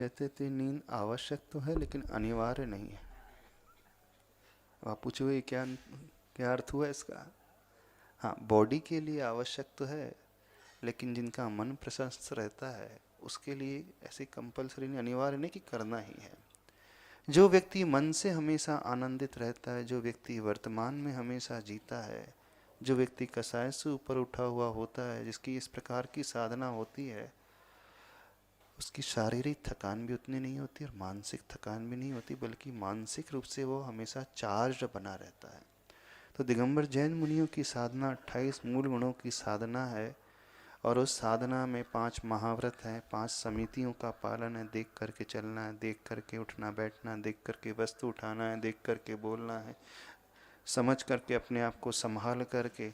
कहते थे नींद आवश्यक तो है लेकिन अनिवार्य नहीं है। आप पूछोगे क्या क्या अर्थ हुआ इसका? हाँ, बॉडी के लिए आवश्यक तो है, लेकिन जिनका मन प्रशस्त रहता है उसके लिए ऐसे कंपलसरी नहीं, अनिवार्य नहीं कि करना ही है। जो व्यक्ति मन से हमेशा आनंदित रहता है, जो व्यक्ति वर्तमान में हमेशा जीता है, जो व्यक्ति कसाय से ऊपर उठा हुआ होता है, जिसकी इस प्रकार की साधना होती है, उसकी शारीरिक थकान भी उतनी नहीं होती और मानसिक थकान भी नहीं होती, बल्कि मानसिक रूप से वो हमेशा चार्ज बना रहता है। तो दिगंबर जैन मुनियों की साधना 28 मूल गुणों की साधना है, और उस साधना में 5 महाव्रत हैं, 5 समितियों का पालन है। देख करके चलना है, देख करके उठना बैठना, देख करके वस्तु उठाना है, देख करके बोलना है, समझ करके अपने आप को संभाल करके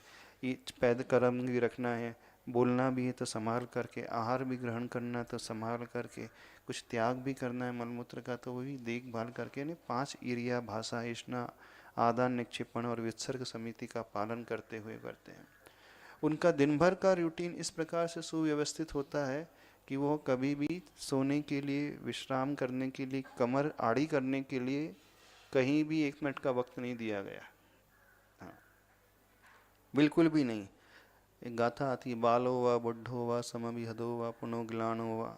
ये पैद कर्म भी रखना है, बोलना भी है तो संभाल करके, आहार भी ग्रहण करना है तो संभाल करके, कुछ त्याग भी करना है मलमूत्र का तो वो भी देखभाल करके, यानी 5 इरिया भाषा ईष्णा आदान निक्षेपण और विसर्ग समिति का पालन करते हुए करते हैं। उनका दिन भर का रूटीन इस प्रकार से सुव्यवस्थित होता है कि वो कभी भी सोने के लिए, विश्राम करने के लिए, कमर आड़ी करने के लिए कहीं भी 1 मिनट का वक्त नहीं दिया गया। हाँ, बिल्कुल भी नहीं। एक गाथा आती है, बालो व बुढ़ो व समभिहदो व पुनो ग्लानो व,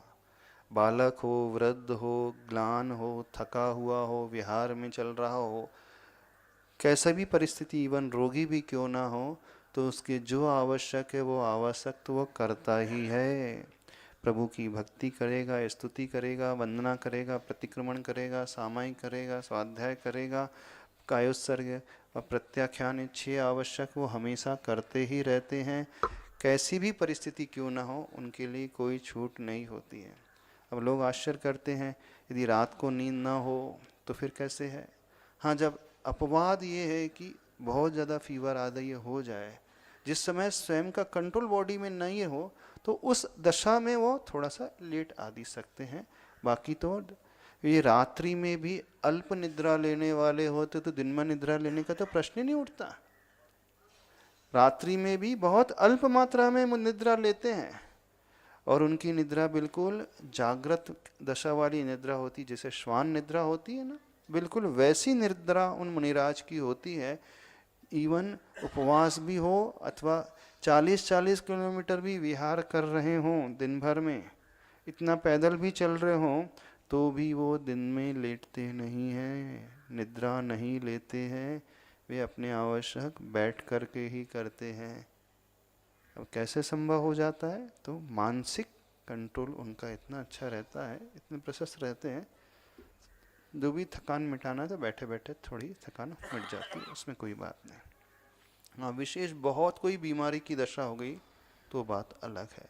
बालक हो, वृद्ध हो, ग्लान हो, थका हुआ हो, विहार में चल रहा हो, कैसा भी परिस्थिति, इवन रोगी भी क्यों ना हो, तो उसके जो आवश्यक है वो आवश्यक तो वो करता ही है। प्रभु की भक्ति करेगा, स्तुति करेगा, वंदना करेगा, प्रतिक्रमण करेगा, सामायिक करेगा, स्वाध्याय करेगा, कायोत्सर्ग और प्रत्याख्यान, 6 आवश्यक वो हमेशा करते ही रहते हैं। कैसी भी परिस्थिति क्यों ना हो, उनके लिए कोई छूट नहीं होती है। अब लोग आश्चर्य करते हैं, यदि रात को नींद ना हो तो फिर कैसे है? हाँ, जब अपवाद ये है कि बहुत ज़्यादा फीवर आदि हो जाए, जिस समय स्वयं का कंट्रोल बॉडी में नहीं हो, तो उस दशा में वो थोड़ा सा लेट आदि सकते हैं। बाकी तो ये रात्रि में भी अल्प निद्रा लेने वाले होते तो दिन में निद्रा लेने का तो प्रश्न ही नहीं उठता। रात्रि में भी बहुत अल्प मात्रा में निद्रा लेते हैं, और उनकी निद्रा बिल्कुल जागृत दशा वाली निद्रा होती, जैसे श्वान निद्रा होती है ना, बिल्कुल वैसी निद्रा उन मुनिराज की होती है। इवन उपवास भी हो अथवा 40-40 किलोमीटर भी विहार कर रहे हों दिन भर में, इतना पैदल भी चल रहे हों, तो भी वो दिन में लेटते नहीं हैं, निद्रा नहीं लेते हैं। वे अपने आवश्यक बैठ कर के ही करते हैं। अब कैसे संभव हो जाता है? तो मानसिक कंट्रोल उनका इतना अच्छा रहता है, इतने प्रशस्त रहते हैं। जो भी थकान मिटाना है तो बैठे बैठे थोड़ी थकान मिट जाती है, उसमें कोई बात नहीं। हाँ, विशेष बहुत कोई बीमारी की दशा हो गई तो बात अलग है।